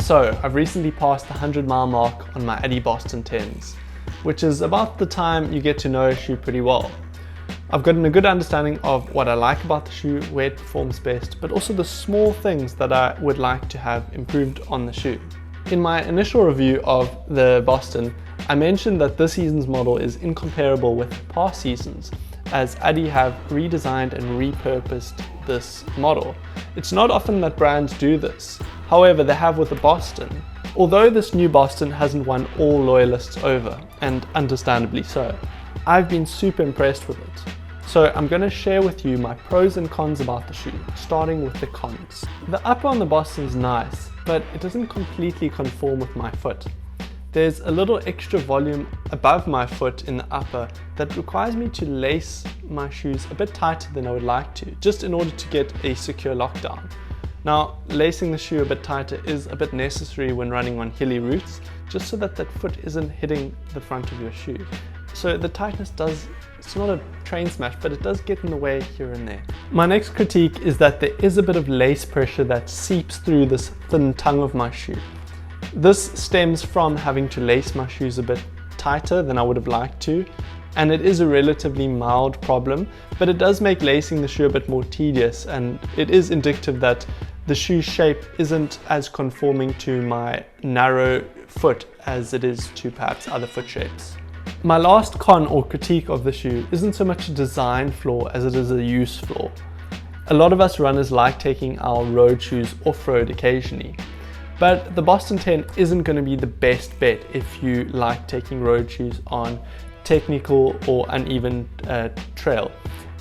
So I've recently passed the 100-mile mark on my Adidas Boston 10s, which is about the time you get to know a shoe pretty well. I've gotten a good understanding of what I like about the shoe, where it performs best, but also the small things that I would like to have improved on the shoe. In my initial review of the Boston, I mentioned that this season's model is incomparable with past seasons, as Adidas have redesigned and repurposed this model. It's not often that brands do this. However, they have with the Boston. Although this new Boston hasn't won all loyalists over, and understandably so, I've been super impressed with it. So I'm going to share with you my pros and cons about the shoe, starting with the cons. The upper on the Boston's nice, but it doesn't completely conform with my foot. There's a little extra volume above my foot in the upper that requires me to lace my shoes a bit tighter than I would like to, just in order to get a secure lockdown. Now, lacing the shoe a bit tighter is a bit necessary when running on hilly routes, just so that foot isn't hitting the front of your shoe. So the tightness it's not a train smash, but it does get in the way here and there. My next critique is that there is a bit of lace pressure that seeps through this thin tongue of my shoe. This stems from having to lace my shoes a bit tighter than I would have liked to, and it is a relatively mild problem, but it does make lacing the shoe a bit more tedious, and it is indicative that the shoe shape isn't as conforming to my narrow foot as it is to perhaps other foot shapes. My last con or critique of the shoe isn't so much a design flaw as it is a use flaw. A lot of us runners like taking our road shoes off-road occasionally, but the Boston 10 isn't going to be the best bet if you like taking road shoes on technical or uneven trail,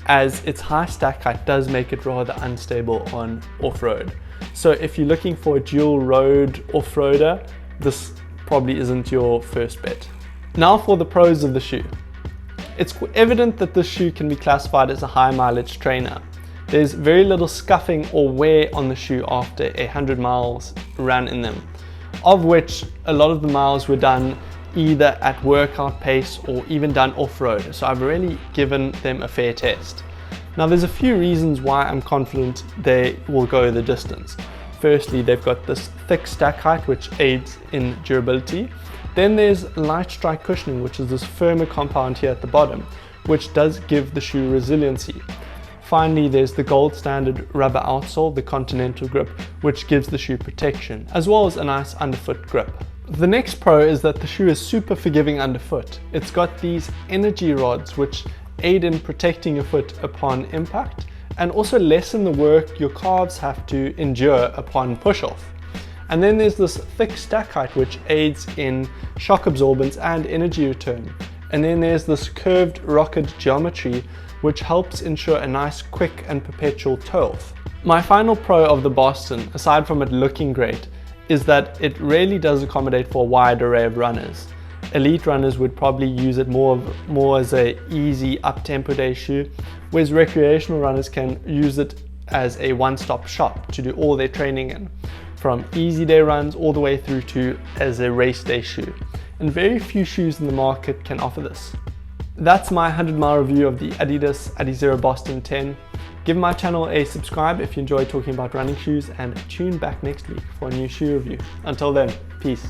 as its high stack height does make it rather unstable on off-road. So if you're looking for a dual road off-roader, this probably isn't your first bet. Now for the pros of the shoe. It's evident that this shoe can be classified as a high mileage trainer. There's very little scuffing or wear on the shoe after 100 miles run in them, of which a lot of the miles were done either at workout pace or even done off-road, so I've really given them a fair test. Now there's a few reasons why I'm confident they will go the distance. Firstly, they've got this thick stack height which aids in durability. Then there's light strike cushioning, which is this firmer compound here at the bottom, which does give the shoe resiliency. Finally, there's the gold standard rubber outsole, the Continental grip, which gives the shoe protection, as well as a nice underfoot grip. The next pro is that the shoe is super forgiving underfoot. It's got these energy rods which aid in protecting your foot upon impact, and also lessen the work your calves have to endure upon push-off. And then there's this thick stack height which aids in shock absorbance and energy return. And then there's this curved rocket geometry which helps ensure a nice quick and perpetual toe-off. My final pro of the Boston, aside from it looking great, is that it really does accommodate for a wide array of runners. Elite runners would probably use it more as a easy up-tempo day shoe, whereas recreational runners can use it as a one-stop shop to do all their training in, from easy day runs all the way through to as a race day shoe. And very few shoes in the market can offer this. That's my 100-mile review of the Adidas Adizero Boston 10. Give my channel a subscribe if you enjoy talking about running shoes, and tune back next week for a new shoe review. Until then, peace.